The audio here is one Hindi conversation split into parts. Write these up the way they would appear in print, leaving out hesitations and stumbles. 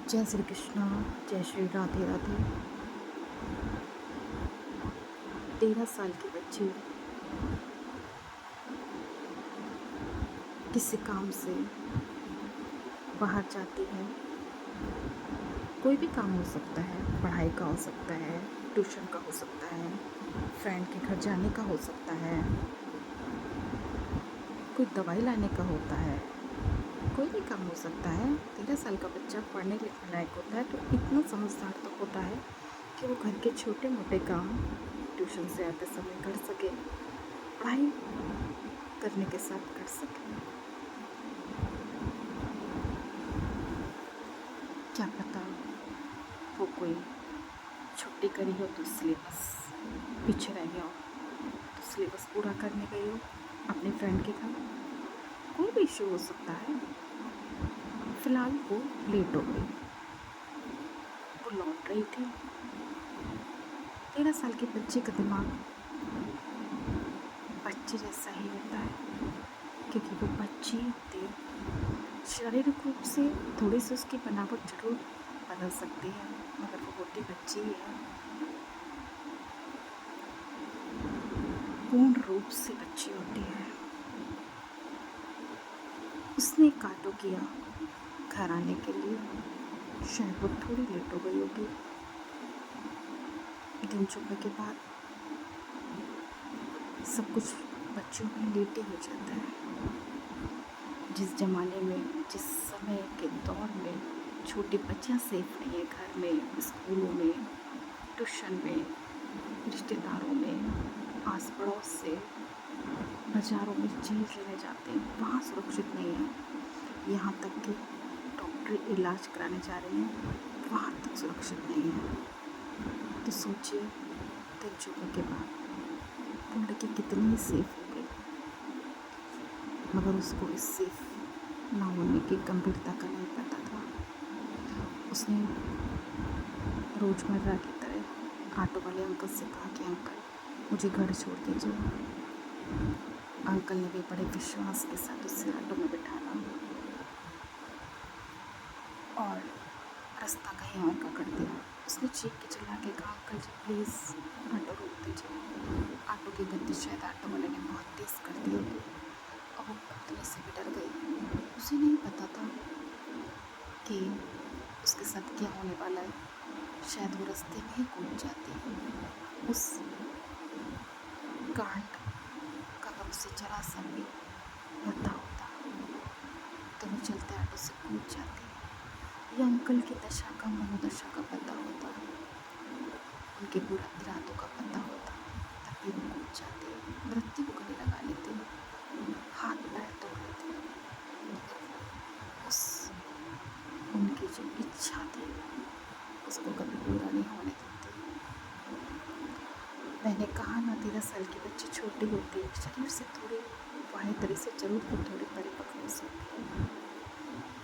जय श्री कृष्णा। जय श्री राधे राधे। 13 साल की बच्ची किसी काम से बाहर जाती है। कोई भी काम हो सकता है, पढ़ाई का हो सकता है, ट्यूशन का हो सकता है, फ्रेंड के घर जाने का हो सकता है, कोई दवाई लाने का होता है, कोई भी काम हो सकता है। 13 साल का बच्चा पढ़ने लिखने लायक होता है तो इतना समझदार तो होता है कि वो घर के छोटे मोटे काम ट्यूशन से आते समय कर सके, पढ़ाई करने के साथ कर सके। क्या पता वो कोई छुट्टी करी हो तो सिलेबस पीछे रह गया हो, तो सिलेबस पूरा करने गई हो अपने फ्रेंड के घर। कोई भी इशू हो सकता है। फिलहाल वो लेट हो गई। वो लौट रही थी। 13 साल के बच्चे का दिमाग बच्चे जैसा ही होता है, क्योंकि वो बच्ची होती है। शारीरिक रूप से थोड़ी सी उसकी बनावट जरूर बदल सकती है, मगर वो होती बच्ची ही है। पूर्ण रूप से बच्ची होती है। उसने एक ऑटो किया घर आने के लिए। शायद वो थोड़ी लेट हो गई होगी। दिन सुबह के बाद सब कुछ बच्चों में लेट ही हो जाता है। जिस ज़माने में, जिस समय के दौर में छोटी बच्चियाँ सेफ नहीं है, घर में, स्कूलों में, ट्यूशन में, रिश्तेदारों में, आस पड़ोस से, बाज़ारों में चीज़ लेने जाते हैं, वहाँ सुरक्षित नहीं है। यहाँ तक कि डॉक्टर इलाज कराने जा रहे हैं, वहाँ तक सुरक्षित नहीं है। तो सोचिए, दिन चुके के बाद वो लड़की कितनी ही सेफ हो गई, मगर उसको इस सेफ ना होने की गंभीरता का नहीं पता था। उसने रोज़मर्रा की तरह ऑटो वाले अंकल से कहा कि अंकल मुझे घर छोड़ दीजिए। अंकल ने भी बड़े विश्वास के साथ उसे ऑटो में बिठाना और रास्ता कहीं और का कर दिया। उसने चीख के चिल्ला के कहा, अंकल जी प्लीज़ ऑटो रोक दीजिए। ऑटो की गति शायद ऑटो वाले ने बहुत तेज़ कर दी होगी और वो कूदने से भी डर गई। उसे नहीं पता था कि उसके साथ क्या होने वाला है। शायद वो रास्ते में ही कूद जाती। उस कांड का अगर उसे जरा सा भी पता होता तो वो चलते ऑटो से कूद जाती। या अंकल की दशा का, मनोदशा का पता होता, उनके बुरा इरादों का पता होता, तब भी वो कूद जाते, मृत्यु को गले लगा लेते, हाथ पैर तोड़ लेते। उस उनकी जो इच्छा थी उसको कभी पूरा नहीं होने देते। मैंने कहा ना, 13 साल की बच्ची छोटी होती है, शरीर से थोड़ी बाह्य तरह से जरूर वो थोड़ी परिपक्व हो सकती है,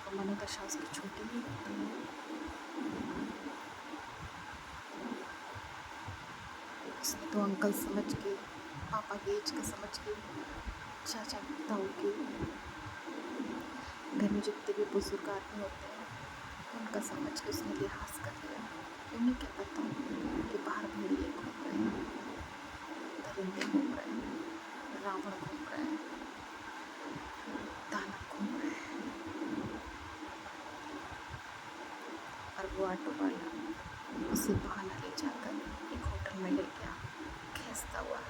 और मनोदशा उसकी छोटी ही होती है। उसने तो अंकल समझ के, पापा की एज का समझ के, चाचा ताऊ के, घर में जितने भी बुजुर्ग आदमी होते हैं उनका समझ के उसने लिहाज कर लिया। उन्हें क्या पता कि बाहर भेड़िए घूम रहे हैं, दरिंदे घूम रहे हैं, रावण घूम रहे हैं, दानव घूम रहे हैं। और वो ऑटो वाला उसे बहाना ले जाकर एक होटल में ले गया, खींचता हुआ।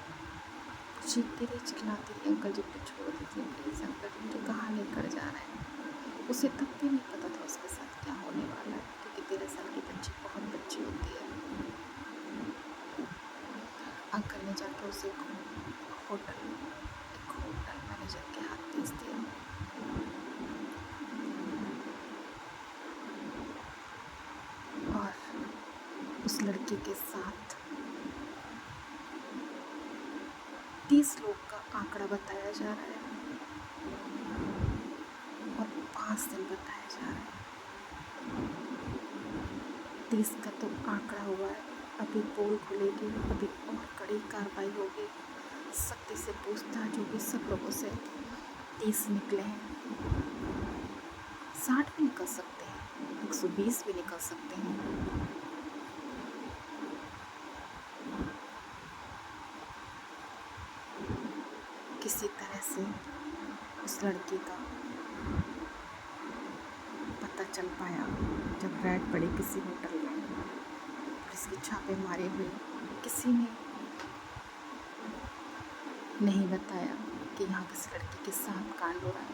चीखती रही, चिल्लाती रही, अंकल जी को छोड़ दीजिए प्लीज़, अंकल जी मुझे कहाँ लेकर जा रहे हैं। उसे तब भी नहीं पता था उसके साथ क्या होने वाला है, क्योंकि 13 साल की बच्ची बहुत बच्ची होती है। अंकल ने जाकर उसे एक होटल मैनेजर के हाथ भेज दिया। और उस लड़की के साथ 30 लोग का आंकड़ा बताया जा रहा है और 5 दिन बताया जा रहा है। 30 का तो आंकड़ा हुआ है, अभी पोल खुलेगी, अभी और कड़ी कार्रवाई होगी, सख्ती से पूछताछ होगी सब लोगों से। 30 निकले हैं, 60 भी निकल सकते हैं, 120 भी निकल सकते हैं। किसी तरह से उस लड़की का पता चल पाया जब रेड पड़ी किसी होटल में, पुलिस की छापेमारी हुई। किसी ने नहीं बताया कि यहाँ किस लड़की के साथ कांड हो रहा है।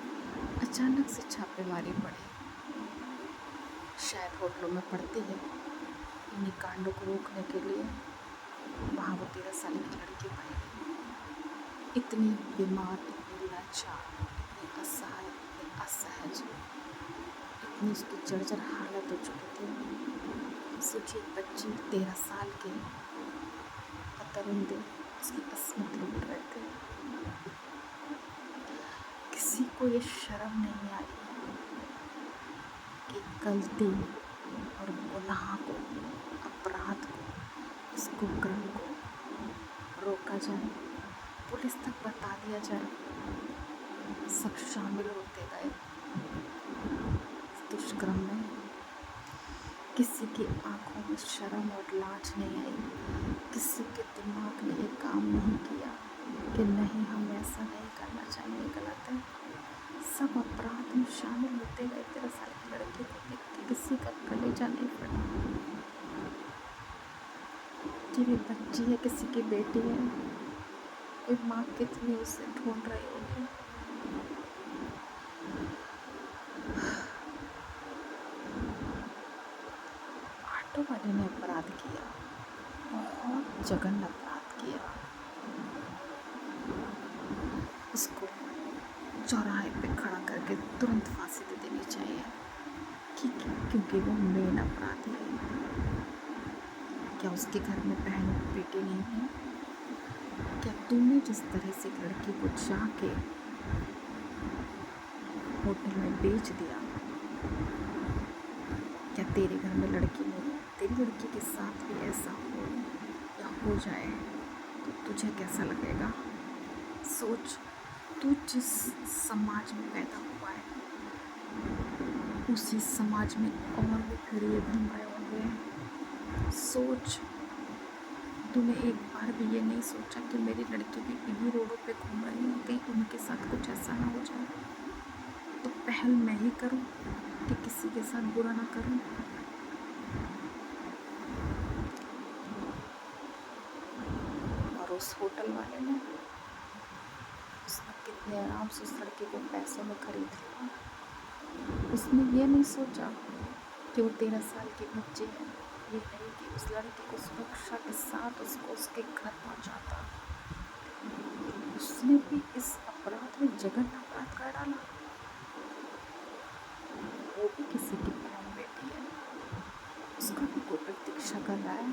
अचानक से छापेमारी पड़ी, शायद होटलों में पड़ती है इन्हीं कांडों को रोकने के लिए। वहाँ वो 13 साल की लड़की पाई गई, इतनी बीमार, इतनी लाचार, इतनी असहाय, इतनी असहज, इतनी उसकी जर्जर हालत हो चुकी थी। सोचिए, बच्ची 13 साल के पतरिंदे उसकी अस्मत लूट रहे थे। किसी को ये शर्म नहीं आई कि गलती और गुनाह को, अपराध को, इस कुकर्म को रोका जाए, पुलिस तक बता दिया जाए। सब शामिल होते गए इस दुष्कर्म में। किसी की आंखों में शर्म और लाज नहीं आई, किसी के दिमाग ने ये काम नहीं किया कि नहीं, हम ऐसा नहीं करना चाहिए, गलत है। सब अपराध में शामिल होते गए। 13 साल की लड़की को देख के किसी का कलेजा नहीं फटा कि वे बच्ची है, किसी की बेटी है। कोई माँ कितनी उसे ढूंढ रही होगी। ऑटो वाले ने अपराध किया, बहुत जघन्य अपराध किया। उसको चौराहे पे खड़ा करके तुरंत फांसी दे देनी चाहिए, क्योंकि वो मेन अपराधी है। क्या उसके घर में बहन बेटी नहीं है? क्या तूने जिस तरह से लड़की को जाके होटल में बेच दिया, क्या तेरे घर में लड़की नहीं है? तेरी लड़की के साथ भी ऐसा हो या हो जाए तो तुझे कैसा लगेगा? सोच, तू जिस समाज में पैदा हुआ है, उसी समाज में और भी गरीब घुमाए होंगे। सोच, तूने एक बार भी ये नहीं सोचा कि मेरी लड़की भी इन्हीं रोडों पे घूम रही है, कहीं उनके साथ कुछ ऐसा ना हो जाए। तो पहल मैं ही करूं कि किसी के साथ बुरा ना करूं। और उस होटल वाले ने, उसने कितने आराम से उस लड़की को पैसों में खरीद लिया। उसने ये नहीं सोचा कि वो 13 साल की बच्ची है, ये नहीं कि उस लड़की को सुरक्षा के साथ उसको उसके घर पहुंचाता। उसने भी इस अपराध में जघन्य अपराध कर डाला। वो भी किसी की बहन बेटी है, उसका भी कोई प्रतीक्षा कर रहा है।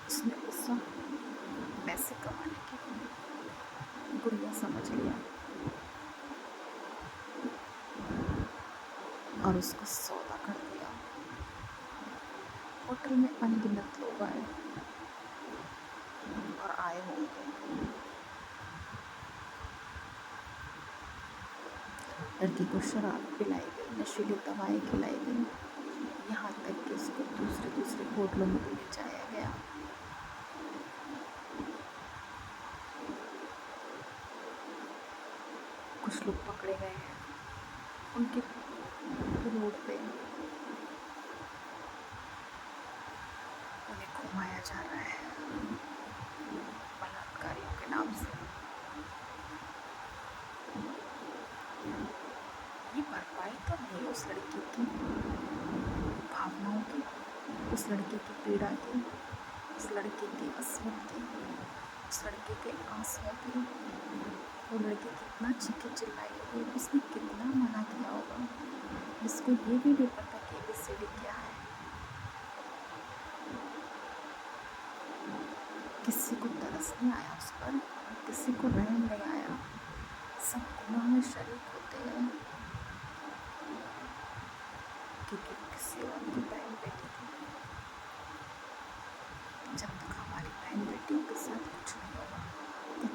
उसने उस वक्त पैसे कमाने की गुड़िया समझ लिया और उसको सौदा कर दिया। होटल में अनगिनत लोग आए और आए होंगे। लड़की को शराब पिलाई गई, नशीली दवाएं खिलाई गई, यहाँ तक कि उसको दूसरे होटलों में भी ले जाया गया। कुछ लोग पकड़े गए हैं, उनके रोड पे उन्हें घुमाया जा रहा है बलात्कारियों के नाम से। ये भरपाई तो नहीं उस लड़की की भावनाओं की, उस लड़की की पीड़ा की, उस लड़की की अस्मत की, उस लड़के के आंसुओं की। वो लड़की कितना चीखे चिल्लाई होगी, उसने कितना मना किया होगा, जिसको ये भी नहीं पता कि ABCD क्या है। किसी को तरस नहीं आया उस पर, किसी को रहम नहीं आया। सब गुनाह में शरीक होते गए, क्योंकि किसी और की बहन बेटी थी। जब तक हमारी बहन बेटियों के साथ कुछ नहीं होगा,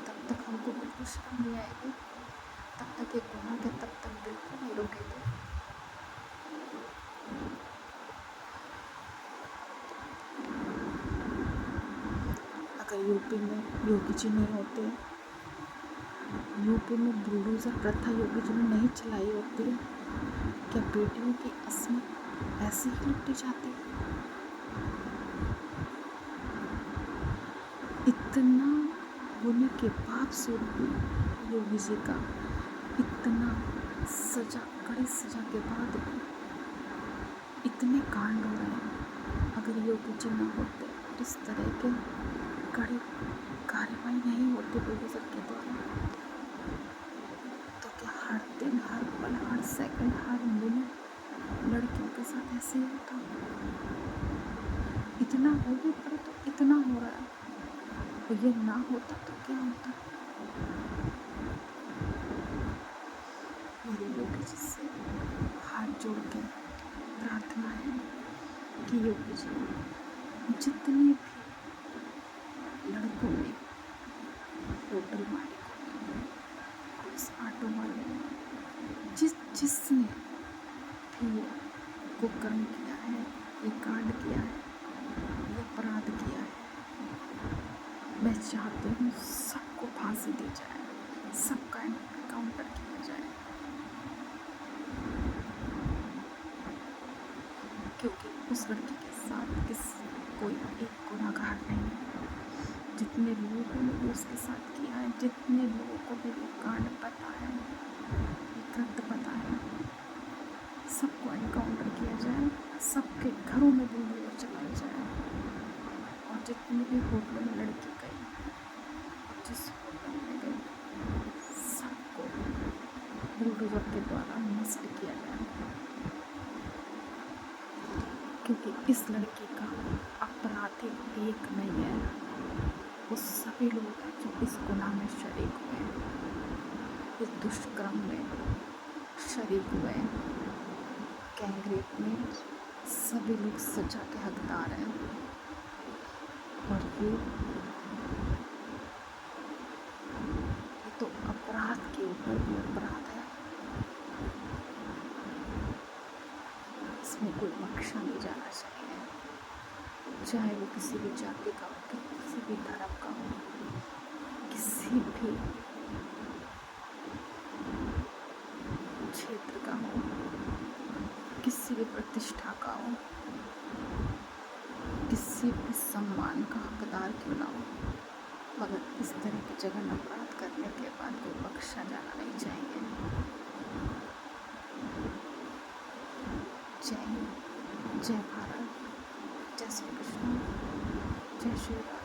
तब तक हमको बिल्कुल शर्म नहीं आएगी, तब तक ये गुनाह के तब तक बिल्कुल नहीं रुकेंगे। यूपी में योगी जी नहीं होते, यूपी में बुलडोजर प्रथा योगी जी ने नहीं चलाई होती, क्या बेटियों की अस्मत ऐसे ही लुटी जाती? इतना होने के बावजूद भी योगी जी का इतना सजा, कड़ी सजा के बाद भी इतने कांड हो रहे हैं। अगर योगी जी न होते, इस तरह के कड़ी कार्रवाई नहीं होती बुलडोजर के द्वारा, तो क्या हर दिन, हर पल, हर सेकंड, हर मिनट लड़कियों के साथ ऐसे ही होता? इतना हो भी पर तो इतना हो रहा है, और ये ना होता तो क्या होता? मेरी योगी जी से हाथ जोड़ के प्रार्थना है कि योगी जी जितने भी लड़कों ने, होटल मालिकों ने, उस ऑटो वाले ने, जिसने भी ये कुकर्म किया है, ये कांड किया है, ये अपराध किया है, मैं चाहती हूँ सबको फांसी दी जाए, सबका एनकाउंटर किया जाए, क्योंकि उस लड़की के साथ कोई एक गुनहगार नहीं है। जितने लोगों ने भी उसके साथ किया है, जितने लोगों को भी ये कांड पता है, ये कृत्य पता है, सबको एनकाउंटर किया जाए, सबके घरों में बुलडोजर चलाया जाए, और जितने भी होटलों में लड़की गई, जिस होटल में गई, सबको बुलडोजर के द्वारा नष्ट किया जाए, क्योंकि इस लड़की का अपराधी एक नहीं है, वो सभी लोग हैं जो इस गुनाह में शरीक हुए हैं, इस दुष्कर्म में शरीक हुए हैं, गैंगरेप में सभी लोग सजा के हकदार हैं। और ये तो अपराध के ऊपर भी अपराध है, इसमें कोई बख्शा नहीं जाना चाहिए, चाहे वो किसी भी जाति का हो, किसी भी धर्म का हो, किसी भी क्षेत्र का हो, किसी भी प्रतिष्ठा का हो, किसी भी सम्मान का हकदार क्यों ना हो, मगर इस तरह की जघन्य अपराध करने के बाद कोई बख्शा जाना नहीं चाहिए। जय हिंद, जय भारत, जय श्री कृष्ण, जय श्री राम।